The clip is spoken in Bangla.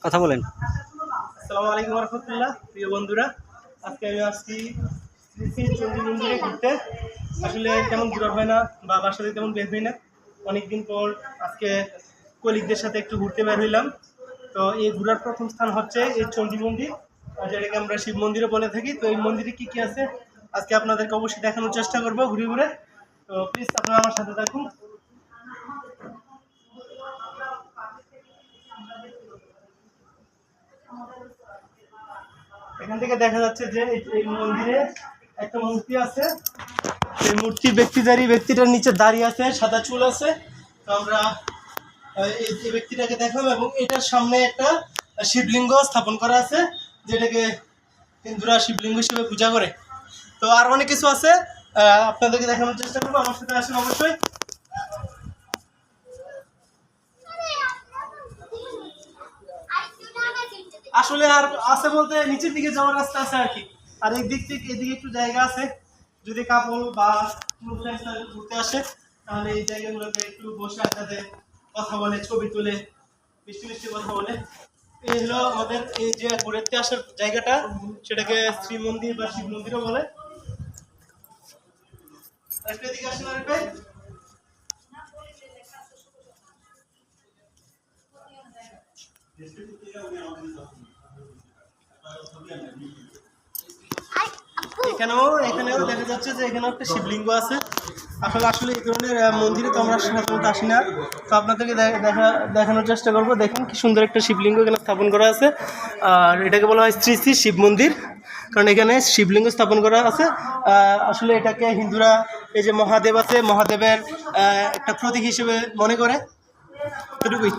কথা বলেন। আসসালামু আলাইকুম রহমতুল্লাহ। প্রিয় বন্ধুরা, আজকে আমি আসছি শ্রী শ্রী চণ্ডী মন্দিরে ঘুরতে। আসলে তেমন ঘোরা হয় না বা বাসা থেকে তেমন বের হই না। অনেকদিন পর আজকে কলিগদের সাথে একটু ঘুরতে বের হইলাম। তো এই ঘোরার প্রথম স্থান হচ্ছে এই চণ্ডী মন্দির, যেটাকে আমরা শিব মন্দিরও বলে থাকি। তো এই মন্দিরে কি কি আছে আজকে আপনাদেরকে অবশ্যই দেখানোর চেষ্টা করবো ঘুরে ঘুরে। তো প্লিজ আপনারা আমার সাথে থাকুন। এখান থেকে দেখা যাচ্ছে যে এই মন্দিরে একটা মূর্তি আছে। এই মূর্তি ব্যক্তিটার নিচে দাঁড়িয়ে আছে, সাদা চুল আছে। তো আমরা এই ব্যক্তিটাকে দেখলাম এবং এটার সামনে একটা শিবলিঙ্গ স্থাপন করা আছে, যেটাকে হিন্দুরা শিবলিঙ্গ হিসেবে পূজা করে। তো আর অনেক কিছু আছে, আপনাদেরকে দেখানোর চেষ্টা করবো। আমার সাথে আসেন অবশ্যই। আসলে আর আছে বলতে নিচের দিকে যাওয়ার রাস্তা আছে আর কি। আর এই দিক থেকে এদিকে একটু জায়গা আছে, যদি কাপড় বা ঘুরতে আসে তাহলে এই জায়গাগুলোতে একটু বসে একসাথে কথা বলে, ছবি তুলে, মিষ্টি মিষ্টি কথা বলে। এই হলো আমাদের এই যে ঘুরতে আসার জায়গাটা, সেটাকে শ্রী মন্দির বা শিব মন্দিরও বলে। আরেকটা দিকে আসেন, আরেকটা। এখানেও দেখা যাচ্ছে যে এখানেও একটা শিবলিঙ্গ আছে। আসলে এই ধরনের মন্দিরে তো আমরা সাধারণত আসি না। তো আপনাদেরকে দেখানোর চেষ্টা করবো। দেখুন কি সুন্দর একটা শিবলিঙ্গ এখানে স্থাপন করা আছে। আর এটাকে বলা হয় শ্রী শ্রী শিব মন্দির, কারণ এখানে শিবলিঙ্গ স্থাপন করা আছে। আসলে এটাকে হিন্দুরা এই যে মহাদেব আছে, মহাদেবের একটা প্রতীক হিসেবে মনে করে। এটুকুই।